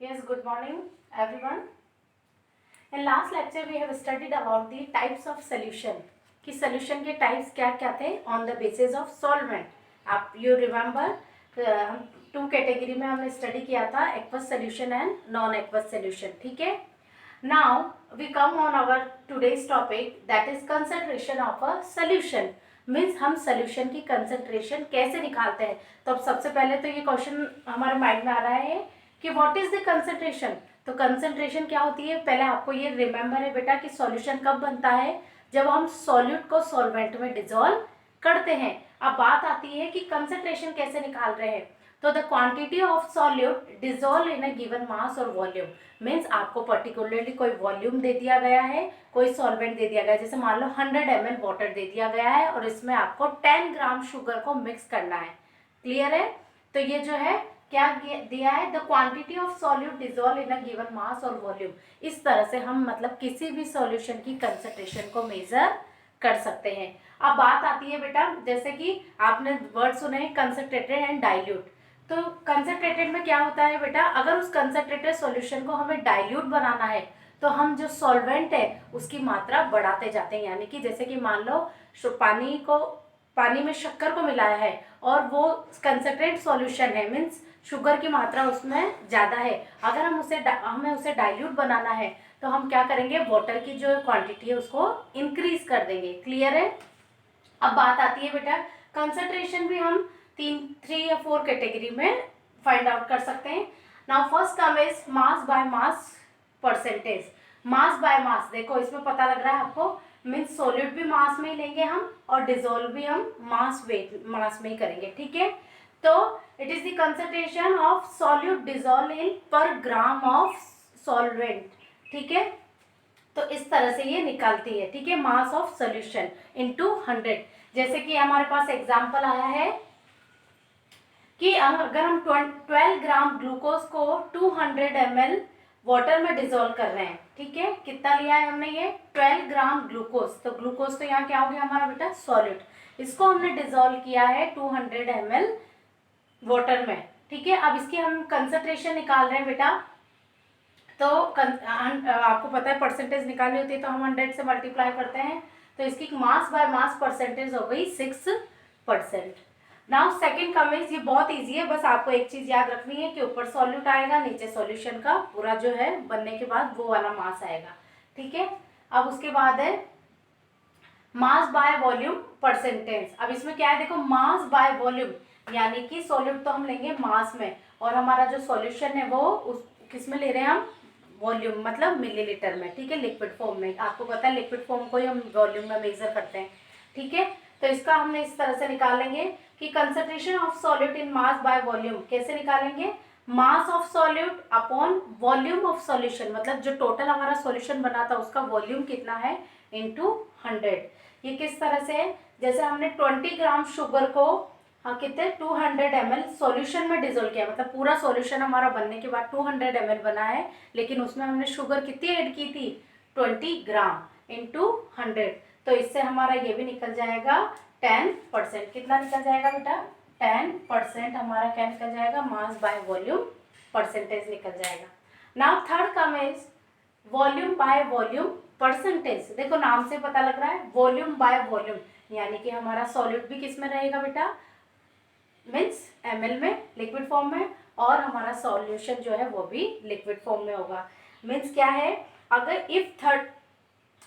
Yes, good morning everyone. In last lecture we have studied about the types of solution कि solution के types क्या क्या थे on the basis of solvent. आप you remember हम two category में हमने study किया था aqueous solution and non aqueous solution. ठीक है. Now we come on our today's topic that is concentration of a solution. Means हम सोल्यूशन की कंसंट्रेशन कैसे निकालते हैं. तो अब सबसे पहले तो ये क्वेश्चन हमारे माइंड में आ रहा है कि व्हाट इज द कंसंट्रेशन. तो कंसंट्रेशन क्या होती है, पहले आपको ये रिमेंबर है बेटा कि सॉल्यूशन कब बनता है, जब हम सॉल्यूट को सॉल्वेंट में डिसॉल्व करते हैं. अब बात आती है कि कंसंट्रेशन कैसे निकाल रहे हैं. तो the quantity of solute dissolve in a given mass और वॉल्यूम. मीन्स आपको पर्टिकुलरली कोई वॉल्यूम दे दिया गया है, कोई सॉल्वेंट दे दिया गया है. जैसे मान लो 100 ml वाटर दे दिया गया है और इसमें आपको 10 ग्राम शुगर को मिक्स करना है. क्लियर है. तो ये जो है क्या दिया है, the quantity of solute dissolve in a given mass और वॉल्यूम. इस तरह से हम मतलब किसी भी सॉल्यूशन की कंसंट्रेशन को मेजर कर सकते हैं. अब बात आती है बेटा, जैसे कि आपने वर्ड सुने हैं कंसंट्रेटेड एंड डाइल्यूट. तो कंसंट्रेटेड में क्या होता है बेटा, अगर उस कंसंट्रेटेड सॉल्यूशन को हमें डाइल्यूट बनाना है तो हम जो सॉल्वेंट है उसकी मात्रा बढ़ाते जाते हैं. यानी कि जैसे कि मान लो पानी में शक्कर को मिलाया है और वो कंसंट्रेट सॉल्यूशन है, मीन्स शुगर की मात्रा उसमें ज़्यादा है. अगर हमें उसे डाइल्यूट बनाना है तो हम क्या करेंगे, वाटर की जो क्वांटिटी है उसको इंक्रीज कर देंगे. क्लियर है. अब बात आती है बेटा, कंसंट्रेशन भी हम 3 या 4 कैटेगरी में फाइंड आउट कर सकते हैं. Now first term is mass by mass percentage. Mass by mass, देखो इसमें पता लग रहा है आपको, मीन्स सॉल्यूट भी मास में ही लेंगे हम और डिसॉल्व भी हम मास में ही करेंगे. ठीक है. तो it is the concentration of solute dissolve in पर ग्राम ऑफ सॉल्वेंट. ठीक है. तो इस तरह से ये निकालती है. ठीक है. Mass of solution into 100. जैसे कि हमारे पास एग्जांपल आया है कि अगर हम 12 ग्राम ग्लूकोज को 200 ml वाटर में डिसॉल्व कर रहे हैं. ठीक है. कितना लिया है हमने, ये 12 ग्राम ग्लूकोज. तो ग्लूकोज तो यहाँ क्या हो गया हमारा बेटा, सॉल्यूट. इसको हमने डिसॉल्व किया है 200 ml वाटर में. ठीक है. अब इसकी हम कंसंट्रेशन निकाल रहे हैं बेटा. तो आपको पता है परसेंटेज निकालनी होती है तो हम 100 से मल्टीप्लाई करते हैं. तो इसकी मास बाय मास परसेंटेज हो गई 6%. नाउ सेकंड कम इज, ये बहुत इजी है, बस आपको एक चीज याद रखनी है कि ऊपर सॉल्यूट आएगा, नीचे सॉल्यूशन का पूरा जो है बनने के बाद वो वाला मास आएगा. ठीक है. अब उसके बाद है मास बाय वॉल्यूम परसेंटेज. अब इसमें क्या है, देखो मास बाय वॉल्यूम, यानी कि सॉल्यूट तो हम लेंगे मास में और हमारा जो सॉल्यूशन है वो उस किस में ले रहे हैं हम, वॉल्यूम मतलब मिलीलीटर में. ठीक है. लिक्विड फॉर्म में, आपको पता है लिक्विड फॉर्म को ही हम वॉल्यूम में मेजर करते हैं. ठीक है. तो इसका हमने इस तरह से निकालेंगे कि concentration of solute in mass by volume कैसे निकालेंगे, mass of solute upon volume of solution, मतलब जो टोटल हमारा सॉल्यूशन बना था उसका वॉल्यूम कितना है इनटू 100. ये किस तरह से है, जैसे हमने 20 ग्राम शुगर को कितने 200 ml सॉल्यूशन में डिसॉल्व किया, मतलब पूरा सॉल्यूशन हमारा बनने के बाद 200 ml बना है, लेकिन उसमें हमने शुगर कितनी ऐड की थी 20 ग्राम इंटू 100. तो इससे हमारा ये भी निकल जाएगा 10%. कितना निकल जाएगा बेटा, 10% हमारा क्या निकल जाएगा, मास बाय वॉल्यूम परसेंटेज निकल जाएगा. Now third come is volume by volume percentage. देखो नाम से पता लग रहा है वॉल्यूम बाय वॉल्यूम, यानी कि हमारा सॉल्यूट भी किस में रहेगा बेटा, मीन्स ml में लिक्विड फॉर्म में, और हमारा सॉल्यूशन जो है वो भी लिक्विड फॉर्म में होगा. मीन्स क्या है, अगर इफ थर्ड,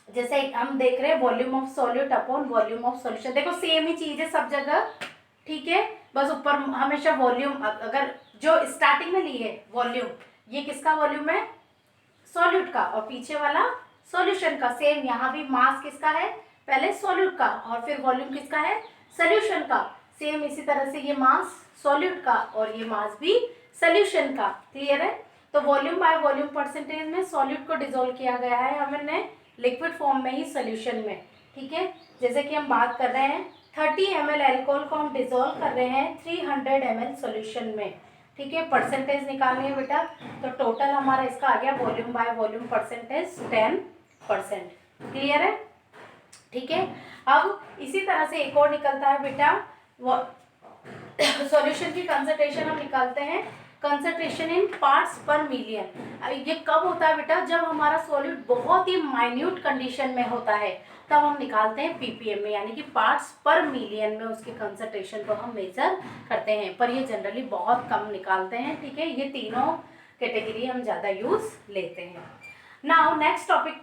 जैसे हम देख रहे हैं volume of solute upon volume of solution, देखो सेम ही चीज है सब जगह. ठीक है. बस ऊपर हमेशा वॉल्यूम, अगर जो स्टार्टिंग में ली है वॉल्यूम, ये किसका वॉल्यूम है, सॉल्यूट का, और पीछे वाला सॉल्यूशन का. सेम यहाँ भी मास किसका है, पहले सॉल्यूट का और फिर वॉल्यूम किसका है, सॉल्यूशन का. सेम इसी तरह से ये मास सॉल्यूट का और ये मास भी सॉल्यूशन का. क्लियर है. तो वॉल्यूम बाय वॉल्यूम परसेंटेज में सॉल्यूट को डिसॉल्व किया गया है हमने लिक्विड फॉर्म में ही सॉल्यूशन में. ठीक है. जैसे कि हम बात कर रहे हैं 30 ml एल्कोहल को हम डिसॉल्व कर रहे हैं 300 ml सॉल्यूशन में. ठीक है. परसेंटेज निकालनी है बेटा, तो टोटल हमारा इसका आ गया volume by volume percentage 10%. Clear है. ठीक है. अब इसी तरह से एक और निकलता है बेटा, सॉल्यूशन की कंसंट्रेशन हम निकालते हैं कंसंट्रेशन इन पार्ट्स पर मिलियन। ये कब होता है बेटा, जब हमारा सॉलिड बहुत ही माइन्यूट कंडीशन में होता है तब हम निकालते हैं ppm में, यानी कि पार्ट्स पर मिलियन में उसके कंसंट्रेशन को हम मेजर करते हैं, पर ये जनरली बहुत कम निकालते हैं। ठीक है, ये तीनों कैटेगरी हम ज़्यादा यूज लेते हैं। Now next topic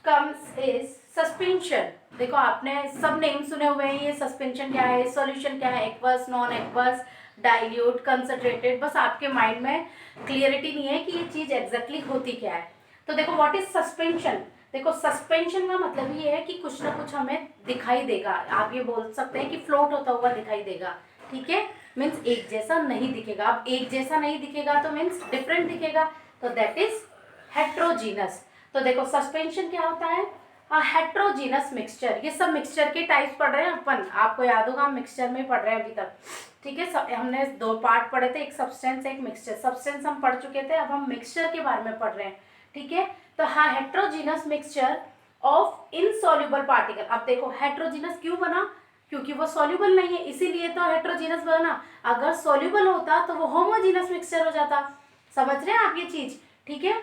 comes is suspension. देखो आपने सब नेम सुने हुए हैं, ये सस्पेंशन क्या है, सॉल्यूशन क्या है, aqueous, non aqueous, dilute, concentrated, बस आपके माइंड में क्लियरिटी नहीं है कि ये चीज़ एग्जैक्टली होती क्या है। तो देखो व्हाट इज सस्पेंशन। देखो सस्पेंशन का मतलब ये है कि कुछ ना कुछ हमें दिखाई देगा, आप ये बोल सकते हैं कि फ्लोट होता हुआ दिखाई देगा। ठीक है, मीन्स एक जैसा नहीं दिखेगा। अब एक जैसा नहीं दिखेगा तो मीन्स डिफरेंट दिखेगा, तो दैट इज हेट्रोजीनस। तो देखो सस्पेंशन क्या होता है, हेट्रोजीनस मिक्सचर। ये सब मिक्सचर के टाइप्स पढ़ रहे हैं अपन, आपको याद होगा हम मिक्सचर में पढ़ रहे हैं अभी तक। ठीक है, हमने दो पार्ट पढ़े थे, एक सब्सटेंस एक मिक्सचर। सब्सटेंस हम पढ़ चुके थे, अब हम मिक्सचर के बारे में पढ़ रहे हैं। ठीक है, तो हाँ heterogeneous mixture of insoluble particle. अब देखो हेट्रोजीनस क्यों बना, क्योंकि वो सॉल्युबल नहीं है, इसीलिए तो हेट्रोजीनस बना। अगर सॉल्युबल होता तो वो होमोजीनस मिक्सचर हो जाता। समझ रहे हैं आप ये चीज। ठीक है,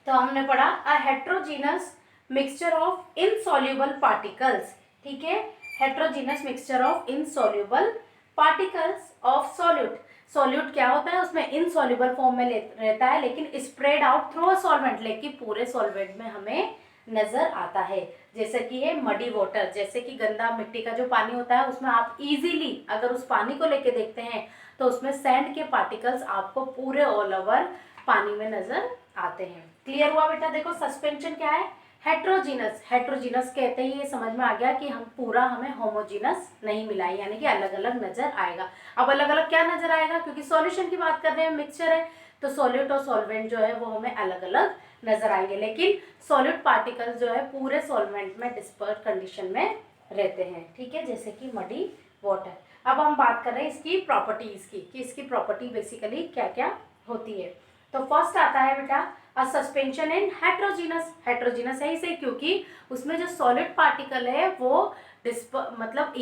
तो हमने पढ़ा a heterogeneous mixture of insoluble particles. ठीक है, heterogeneous mixture of insoluble particles of solute. Solute क्या होता है, उसमें इनसॉल्युबल फॉर्म में रहता है, लेकिन spread out through a solvent, लेकिन पूरे सॉल्वेंट में हमें नजर आता है। जैसे कि है मडी वाटर, जैसे कि गंदा मिट्टी का जो पानी होता है उसमें आप इजीली अगर उस पानी को लेके देखते हैं तो उसमें सैंड के पार्टिकल्स आपको पूरे ऑल ओवर पानी में नजर आते हैं। क्लियर हुआ बेटा। देखो सस्पेंशन क्या है, हेट्रोजीनस। हेट्रोजीनस कहते ही ये समझ में आ गया कि हम पूरा हमें होमोजीनस नहीं मिला है, यानी कि अलग अलग नजर आएगा। अब अलग अलग क्या नजर आएगा, क्योंकि सॉल्यूशन की बात कर रहे हैं, मिक्सचर है, तो सॉल्यूट और सॉल्वेंट जो है वो हमें अलग अलग नजर आएंगे, लेकिन सॉलिड पार्टिकल्स जो है पूरे सॉल्वेंट में डिस्पर्स कंडीशन में रहते हैं। ठीक है, जैसे कि मडी वाटर। अब हम बात कर रहे हैं इसकी प्रॉपर्टीज की, कि इसकी प्रॉपर्टी बेसिकली क्या क्या होती है। तो फर्स्ट आता है बेटा अ सस्पेंशन इन हेट्रोजीनस। हेट्रोजीनस है इसे क्योंकि उसमें जो सॉलिड पार्टिकल है वो मतलब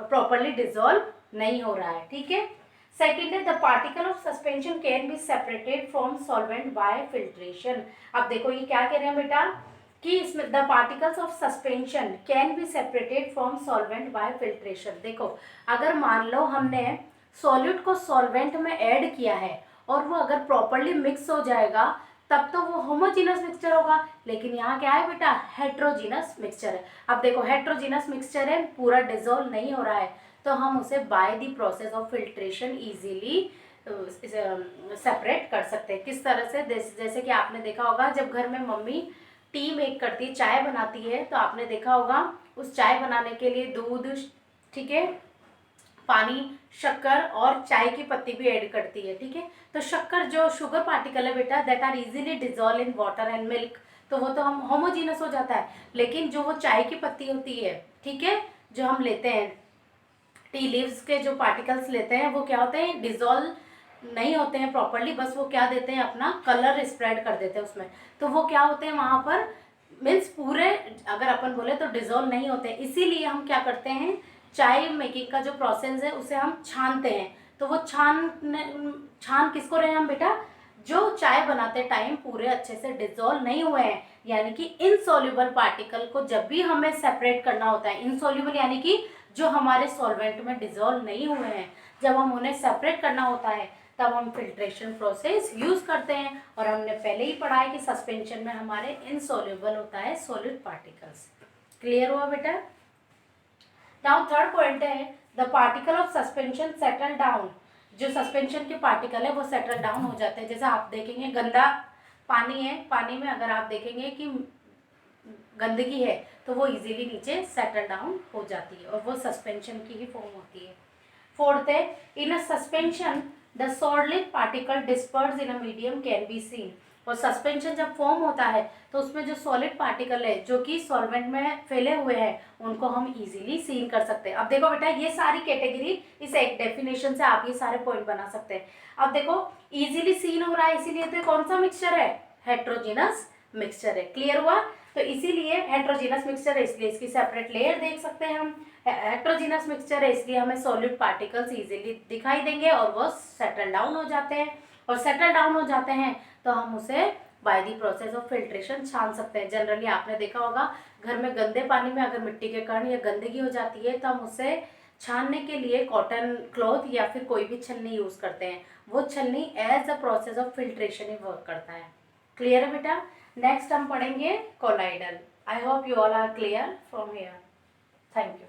प्रॉपरली डिजोल्व नहीं हो रहा है। ठीक है, सेकेंड है the particle of suspension can be separated from solvent bye filtration. अब देखो ये क्या कह रहे हैं बेटा, कि इसमें the particles of suspension can be separated from solvent bye filtration. देखो अगर मान लो हमने सॉल्यूट को सॉल्वेंट में ऐड किया है और वो अगर प्रॉपरली मिक्स हो जाएगा तब तो वो होमोजीनस मिक्सचर होगा, लेकिन यहाँ क्या है बेटा, हेट्रोजीनस मिक्सचर है। अब देखो हेट्रोजीनस मिक्सचर है, पूरा डिजोल्व नहीं हो रहा है, तो हम उसे by the process of filtration easily separate कर सकते हैं। किस तरह से, जैसे कि आपने देखा होगा जब घर में मम्मी टी मेक करती है, चाय बनाती है, तो आपने देखा होगा उस चाय बनाने के लिए दूध, ठीक है, पानी, शक्कर और चाय की पत्ती भी ऐड करती है। ठीक है, तो शक्कर जो शुगर पार्टिकल है बेटा that are easily dissolve in water and milk, तो वो तो हम होमोजीनस हो जाता है। लेकिन जो वो चाय की पत्ती होती है, ठीक है, जो हम लेते हैं टी लीव्स के जो पार्टिकल्स लेते हैं वो क्या होते हैं, डिजोल्व नहीं होते हैं प्रॉपरली, बस वो क्या देते हैं, अपना कलर स्प्रेड कर देते हैं उसमें, तो वो क्या होते हैं वहाँ पर, मीन्स पूरे अगर अपन बोले तो डिजोल्व नहीं होते हैं। इसीलिए हम क्या करते हैं, चाय मेकिंग का जो प्रोसेस है उसे हम छानते हैं। तो वो छान किसको रहे हैं हम बेटा, जो चाय बनाते टाइम पूरे अच्छे से डिजोल्व नहीं हुए हैं, यानी कि इनसॉल्युबल पार्टिकल को जब भी हमें सेपरेट करना होता है, इनसॉल्युबल यानी कि जो हमारे सॉल्वेंट में डिजोल्व नहीं हुए हैं, जब हम उन्हें सेपरेट करना होता है तब हम फिल्ट्रेशन प्रोसेस यूज करते हैं। और हमने पहले ही पढ़ा है कि सस्पेंशन में हमारे इनसॉल्युबल होता है सॉलिड पार्टिकल्स। क्लियर हुआ बेटा। नाउ थर्ड पॉइंट है the particle of suspension settle down. जो सस्पेंशन के पार्टिकल है वो सेटल डाउन हो जाते हैं। जैसे आप देखेंगे गंदा पानी है, पानी में अगर आप देखेंगे कि गंदगी है तो वो इजीली नीचे सेटल डाउन हो जाती है और वो सस्पेंशन की ही फॉर्म होती है। फोर्थ है in a suspension the solid particle disperse in a medium can be seen. और सस्पेंशन जब फॉर्म होता है तो उसमें जो सॉलिड पार्टिकल है जो कि सॉल्वेंट में फैले हुए हैं उनको हम इजीली सीन कर सकते हैं। अब देखो बेटा ये सारी कैटेगरी इस एक डेफिनेशन से आप ये सारे पॉइंट बना सकते हैं। अब देखो इजीली सीन हो रहा है, इसीलिए तो कौन सा मिक्सचर है, हेट्रोजीनस मिक्सचर है। क्लियर हुआ। तो इसीलिए हेट्रोजीनस मिक्सचर है, इसलिए इसकी सेपरेट लेयर देख सकते हैं हम। हेट्रोजीनस मिक्सचर है इसलिए हमें सॉलिड पार्टिकल्स इजीली दिखाई देंगे और वो सेटल डाउन हो जाते हैं, और सेटल डाउन हो जाते हैं तो हम उसे by the process of filtration छान सकते हैं। जनरली आपने देखा होगा घर में गंदे पानी में अगर मिट्टी के कारण या गंदगी हो जाती है तो हम उसे छानने के लिए कॉटन क्लॉथ या फिर कोई भी छलनी यूज करते हैं। वो छलनी as a process of filtration ही वर्क करता है। क्लियर है बेटा? नेक्स्ट हम पढ़ेंगे colloidal. I hope you all are clear from here. Thank you.